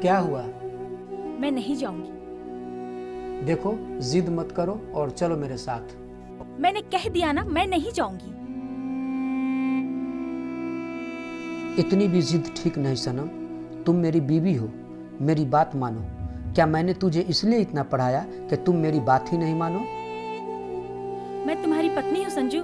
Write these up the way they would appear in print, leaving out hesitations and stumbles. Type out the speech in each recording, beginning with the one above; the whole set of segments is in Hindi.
क्या हुआ? मैं नहीं जाऊंगी। देखो, जिद मत करो और चलो मेरे साथ। मैंने कह दिया ना, मैं नहीं जाऊंगी। इतनी भी जिद ठीक नहीं सनम। तुम मेरी बीवी हो, मेरी बात मानो। क्या मैंने तुझे इसलिए इतना पढ़ाया कि तुम मेरी बात ही नहीं मानो? मैं तुम्हारी पत्नी हूँ संजू,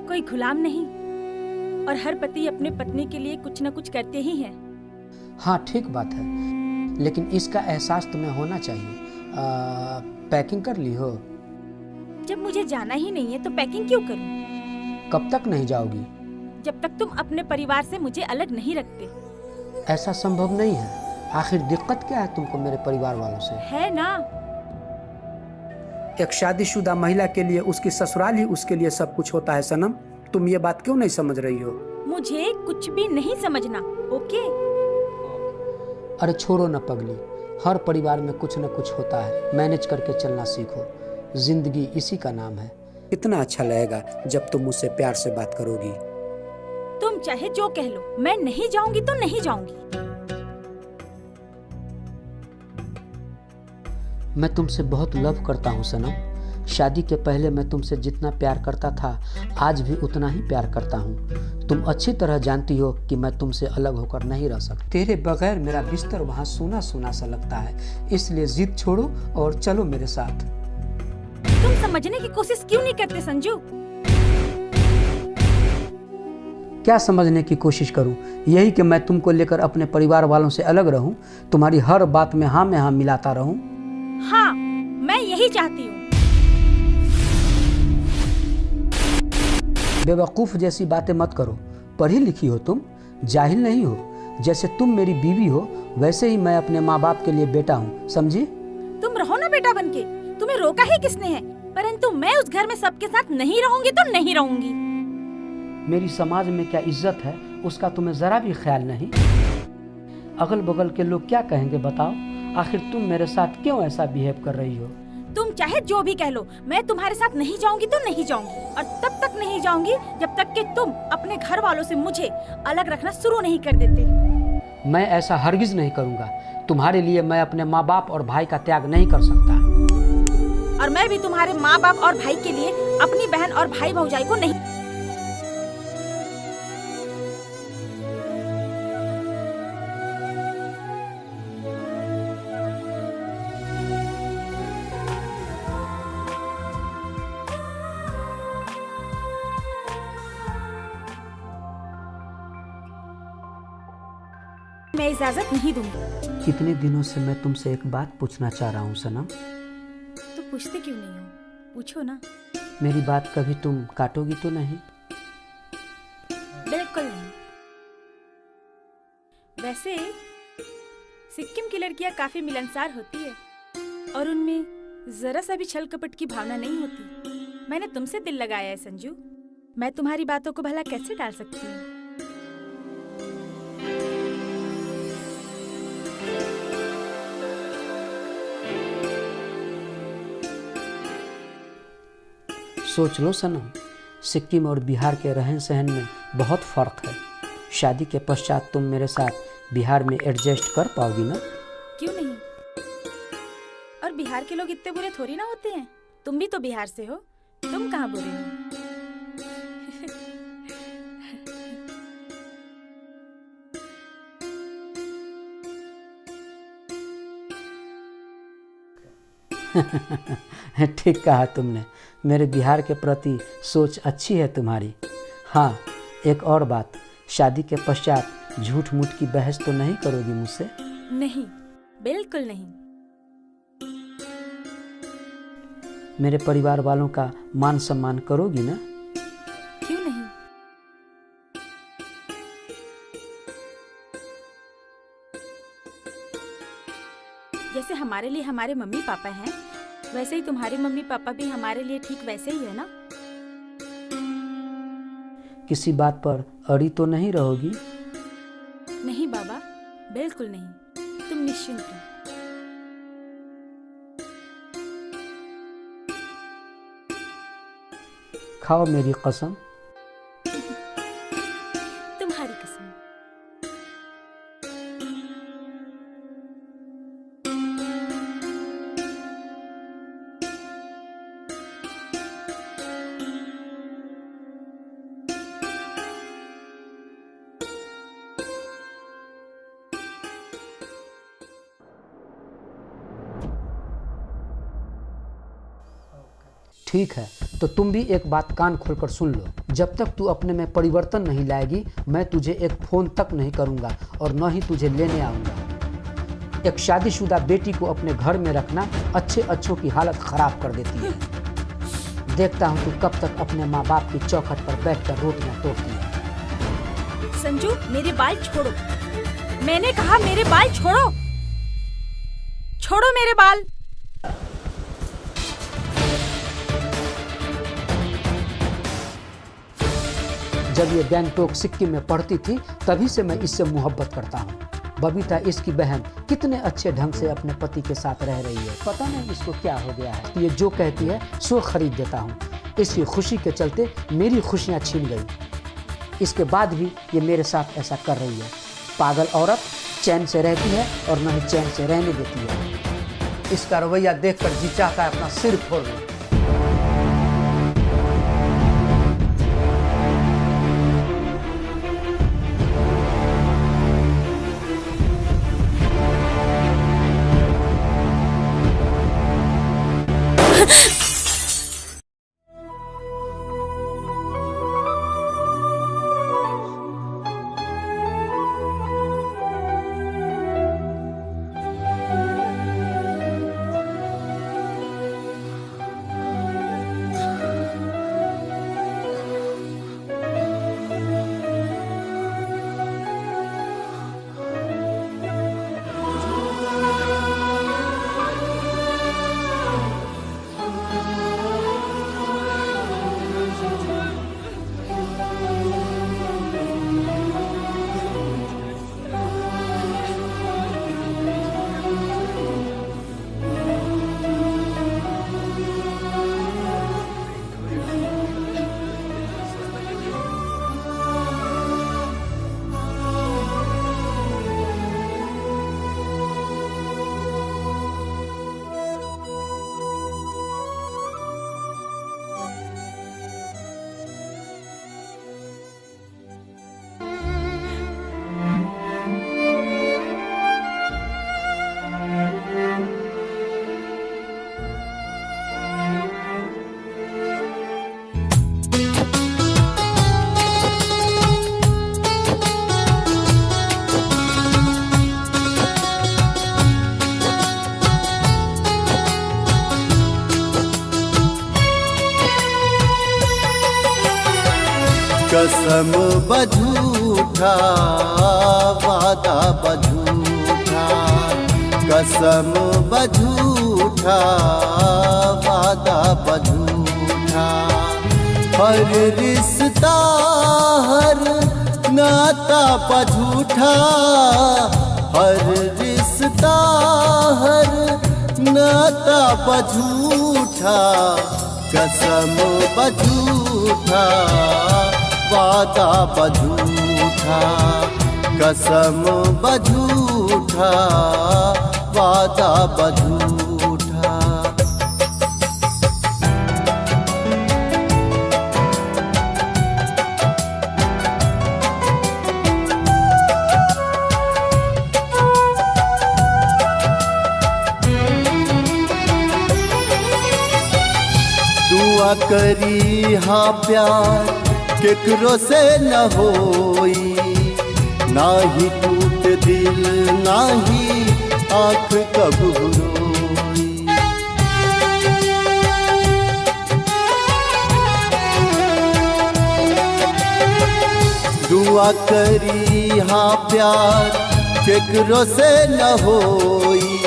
कोई गुलाम नहीं। और हर पति अपने पत्नी के लिए कुछ न कुछ करते ही हैं। हाँ, ठीक बात है, लेकिन इसका एहसास तुम्हें होना चाहिए। पैकिंग कर ली हो? जब मुझे जाना ही नहीं है तो पैकिंग क्यों करूं? कब तक नहीं जाओगी? जब तक तुम अपने परिवार से मुझे अलग नहीं रखते। ऐसा संभव नहीं है। आखिर दिक्कत क्या है तुमको मेरे परिवार वालों से? है ना, एक शादीशुदा महिला के लिए उसकी ससुराल ही उसके लिए सब कुछ होता है सनम। तुम ये बात क्यों नहीं समझ रही हो? मुझे कुछ भी नहीं समझना, ओके? अरे छोड़ो न पगली, हर परिवार में कुछ न कुछ होता है। मैनेज करके चलना सीखो, जिंदगी इसी का नाम है। कितना अच्छा लगेगा जब तुम मुझसे प्यार से बात करोगी। तुम चाहे जो कह लो, मैं नहीं जाऊंगी तो नहीं जाऊंगी। मैं तुमसे बहुत लव करता हूँ सनम। शादी के पहले मैं तुमसे जितना प्यार करता था, आज भी उतना ही प्यार करता हूँ। तुम अच्छी तरह जानती हो कि मैं तुमसे अलग होकर नहीं रह सकता। तेरे बगैर मेरा बिस्तर वहाँ सूना सूना सा लगता है। इसलिए जिद छोड़ो और चलो मेरे साथ। तुम समझने की कोशिश क्यों नहीं करते संजू? क्या समझने की कोशिश करूं? यही कि मैं तुमको लेकर अपने परिवार वालों से अलग रहूं, तुम्हारी हर बात में हाँ मिलाता रहूं। हाँ, मैं यही चाहती हूँ। बेवकूफ जैसी बातें मत करो। पढ़ी लिखी हो तुम, जाहिल नहीं हो। जैसे तुम मेरी बीवी हो, वैसे ही मैं अपने माँ बाप के लिए बेटा हूँ, समझी? तुम रहो ना बेटा बनके, तुम्हें रोका ही किसने है? परंतु मैं उस घर में सबके साथ नहीं रहूंगी तो नहीं रहूंगी। मेरी समाज में क्या इज्जत है, उसका तुम्हें जरा भी ख्याल नहीं। अगल बगल के लोग क्या कहेंगे बताओ? आखिर तुम मेरे साथ क्यों ऐसा बिहेव कर रही हो? तुम चाहे जो भी कह लो, मैं तुम्हारे साथ नहीं जाऊंगी तो नहीं जाऊंगी। और तब तक नहीं जाऊंगी जब तक कि तुम अपने घर वालों से मुझे अलग रखना शुरू नहीं कर देते। मैं ऐसा हरगिज नहीं करूंगा। तुम्हारे लिए मैं अपने माँ बाप और भाई का त्याग नहीं कर सकता। और मैं भी तुम्हारे माँ बाप और भाई के लिए अपनी बहन और भाई भौजाई को नहीं। मैं इजाजत नहीं दूंगी। कितने दिनों से मैं तुमसे एक बात पूछना चाह रहा हूँ सनम। तो पूछते क्यों नहीं हो? पूछो ना। मेरी बात कभी तुम काटोगी तो नहीं? बिल्कुल नहीं। वैसे सिक्किम की लड़कियां काफी मिलनसार होती है और उनमें जरा सा भी छल कपट की भावना नहीं होती। मैंने तुमसे दिल लगाया है संजू, मैं तुम्हारी बातों को भला कैसे टाल सकती हूँ? सोच लो सनम, सिक्किम और बिहार के रहन सहन में बहुत फर्क है। शादी के पश्चात तुम मेरे साथ बिहार में एडजस्ट कर पाओगी ना? क्यों नहीं? और बिहार के लोग इतने बुरे थोड़ी ना होते हैं। तुम भी तो बिहार से हो, तुम कहाँ बुरे हो? ठीक कहा तुमने। मेरे बिहार के प्रति सोच अच्छी है तुम्हारी। हाँ, एक और बात, शादी के पश्चात झूठ मूठ की बहस तो नहीं करोगी मुझसे? नहीं, बिल्कुल नहीं। मेरे परिवार वालों का मान सम्मान करोगी ना? क्यों नहीं? जैसे हमारे लिए हमारे मम्मी पापा हैं, वैसे ही तुम्हारे मम्मी पापा भी हमारे लिए ठीक वैसे ही है ना? किसी बात पर अड़ी तो नहीं रहोगी? नहीं बाबा, बिल्कुल नहीं। तुम निश्चिंत रहो। खाओ मेरी कसम। तुम्हारी कसम। ठीक है, तो तुम भी एक बात कान खोलकर सुन लो। जब तक तू अपने में परिवर्तन नहीं लाएगी, मैं तुझे एक फ़ोन तक नहीं करूँगा और न ही तुझे लेने आऊँगा। एक शादीशुदा बेटी को अपने घर में रखना अच्छों की हालत ख़राब कर देती है। देखता हूँ तू कब तक अपने माँ बाप की चौखट पर बैठकर रोटियाँ तोड़ती है। संजू, मेरे बाल छोड़ो। मैंने कहा मेरे बाल छोड़ो। छोड़ो मेरे बाल। जब ये गैंगटोक सिक्किम में पढ़ती थी तभी से मैं इससे मोहब्बत करता हूँ। बबीता इसकी बहन कितने अच्छे ढंग से अपने पति के साथ रह रही है। पता नहीं इसको क्या हो गया है, ये जो कहती है सो खरीद देता हूँ। इसकी खुशी के चलते मेरी खुशियाँ छीन गई। इसके बाद भी ये मेरे साथ ऐसा कर रही है। पागल औरत चैन से रहती है और न ही चैन से रहने देती है। इसका रवैया देखकर जी चाहता है अपना सिर फोड़ लो। कसम बझूठा वादा बझूठा, कसम बझूठा वादा बझूठा। हर रिश्ता हर नाता बझूठा, हर रिश्ता हर नाता बझूठा। कसम बझूठा वादा बझूठा, कसम बझूठा वादा बझूठा। दुआ करी हाँ प्यार केकरो से न होई, ना ही टूट दिल ना ही आँख कब रोई। दुआ करी हाँ प्यार केकरो से न होई,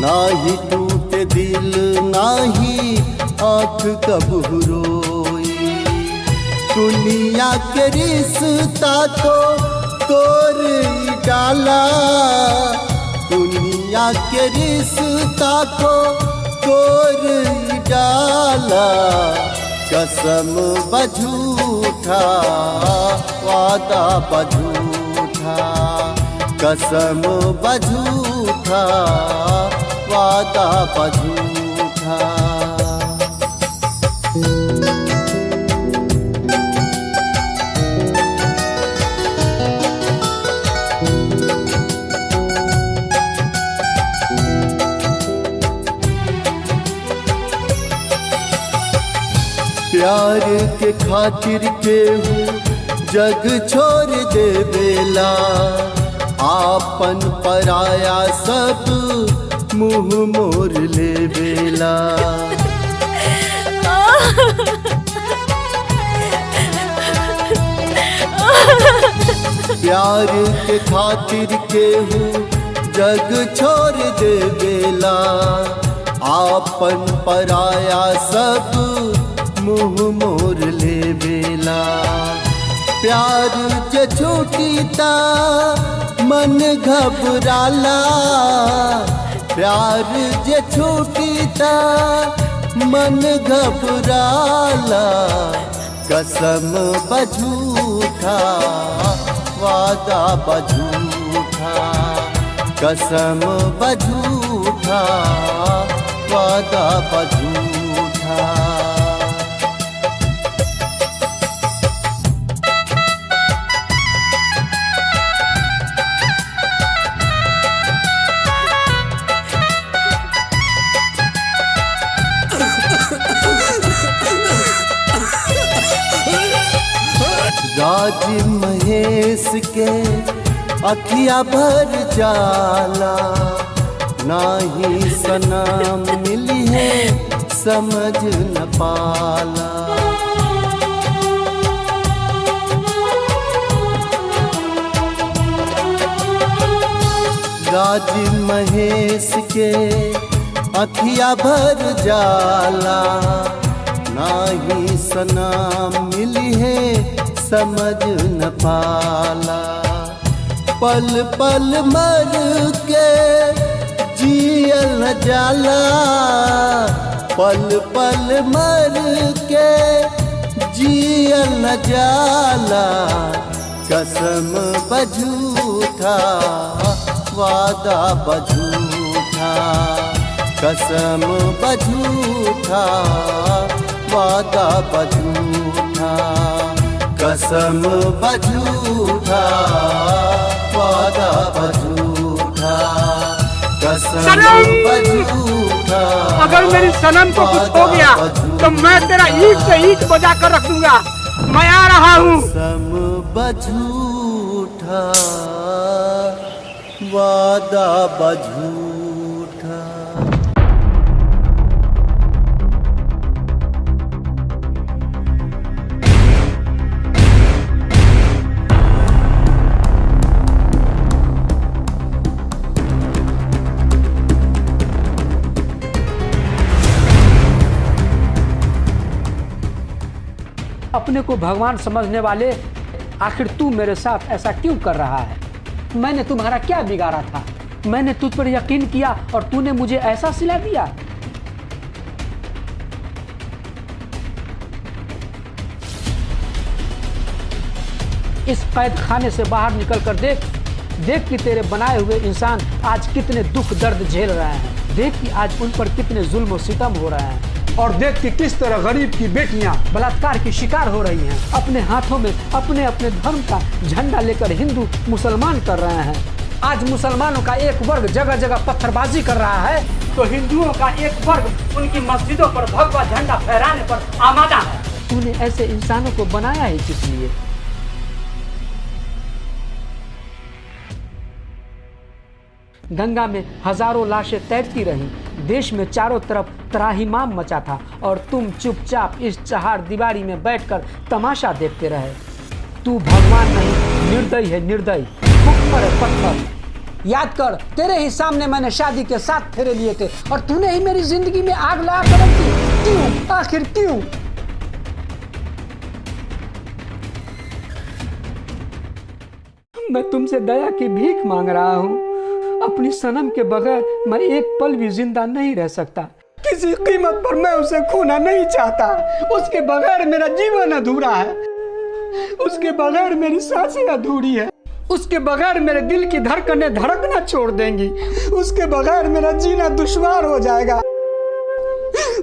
ना ही टूट दिल ना ही आँख कब रोई। दुनिया के रिश्ता तो तोड़ डाला, दुनिया के रिश्ता को तोड़ डाला। कसम बझूठा वादा बझूठा, कसम बझूठा वादा बझूठा। प्यार के खातिर केहू जग छोड़ दे बेला, आपन पराया सब मुँह मोर ले बेला। प्यार के खातिर केहू जग छोड़ दे बेला, आपन पराया सब मुँह मोर ले बेला। प्यार जे छूटीता मन घबराला, प्यार जे छूटीता मन घबराला। कसम बझूठा वादा बझूठा, कसम बझूठा वादा बझूठा। राज महेश के अखिया भर जाला, नाही सनम मिली है समझ न पाला। राज महेश के अखिया भर जाला, नाही सनम मिली है समझ न पाला। पल पल मर के जियल न जाला, पल पल मर के जियल न जाला। कसम बझूठा वादा बझूठा, कसम बझूठा वादा बझूठा, कसम बझूठा वादा बझूठा, कसम बझूठा। अगर मेरी सनम को कुछ हो गया तो मैं तेरा ईंट से ईंट बजा कर रख दूंगा। मैं आ रहा हूँ। कसम बझूठा वादा बझूठा। अपने को भगवान समझने वाले, आखिर तू मेरे साथ ऐसा क्यों कर रहा है? मैंने तुम्हारा क्या बिगाड़ा था? मैंने तुझ पर यकीन किया और तूने मुझे ऐसा सिला दिया। इस कैद खाने से बाहर निकल कर देख, देख कि तेरे बनाए हुए इंसान आज कितने दुख दर्द झेल रहे हैं। देख कि आज उन पर कितने जुल्म और सितम हो रहे हैं। और देख कि किस तरह गरीब की बेटियां बलात्कार की शिकार हो रही हैं। अपने हाथों में अपने अपने धर्म का झंडा लेकर हिंदू मुसलमान कर रहे हैं। आज मुसलमानों का एक वर्ग जगह जगह पत्थरबाजी कर रहा है, तो हिंदुओं का एक वर्ग उनकी मस्जिदों पर भगवा झंडा फहराने पर आमादा है। तूने ऐसे इंसानों को बनाया ही किस लिए? गंगा में हजारों लाशें तैरती रहीं, देश में चारों तरफ त्राहिमाम मचा था और तुम चुपचाप इस चहार दीवारी में बैठकर तमाशा देखते रहे। तू भगवान नहीं, निर्दयी है, निर्दयी, पत्थर है, पत्थर। याद कर, तेरे ही सामने मैंने शादी के 7 फेरे लिए थे और तूने ही मेरी जिंदगी में आग लगा कर रख दी। क्यों? आखिर क्यों? मैं तुमसे दया की भीख मांग रहा हूँ। अपनी सनम के बगैर मैं एक पल भी जिंदा नहीं रह सकता। किसी कीमत पर मैं उसे खोना नहीं चाहता। उसके बगैर मेरा जीवन अधूरा है, उसके बगैर मेरी सांसें अधूरी है, उसके बगैर मेरे दिल की धड़कनें धड़कना छोड़ देंगी, उसके बगैर मेरा जीना दुश्वार हो जाएगा,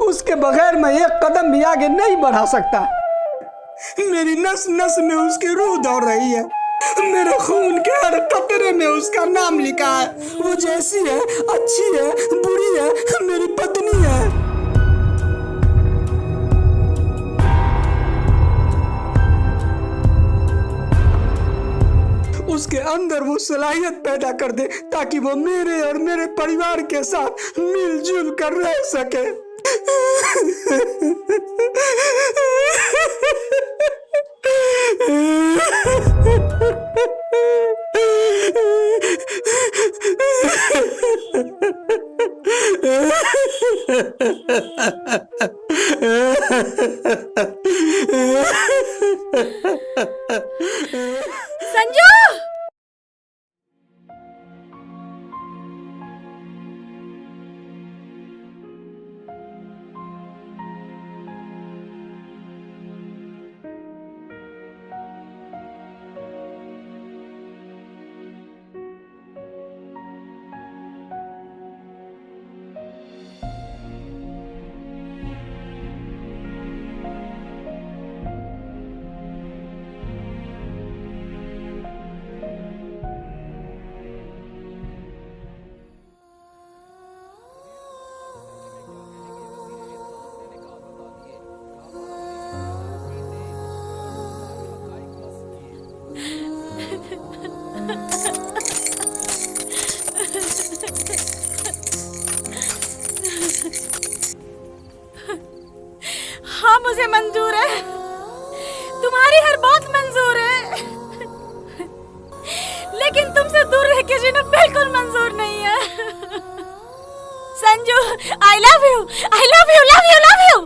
उसके बगैर मैं एक कदम भी आगे नहीं बढ़ा सकता। मेरी नस नस में उसकी रूह दौड़ रही है, मेरे खून के हर कतरे में उसका नाम लिखा है। वो जैसी है, अच्छी है, बुरी है, मेरी पत्नी है। उसके अंदर वो सलाहियत पैदा कर दे ताकि वो मेरे और मेरे परिवार के साथ मिलजुल कर रह सके। संजू! हाँ, मुझे मंजूर है, तुम्हारी हर बात मंजूर है, लेकिन तुमसे दूर रह के जीना बिल्कुल मंजूर नहीं है। Sanju, I love you, love you, love you, love you.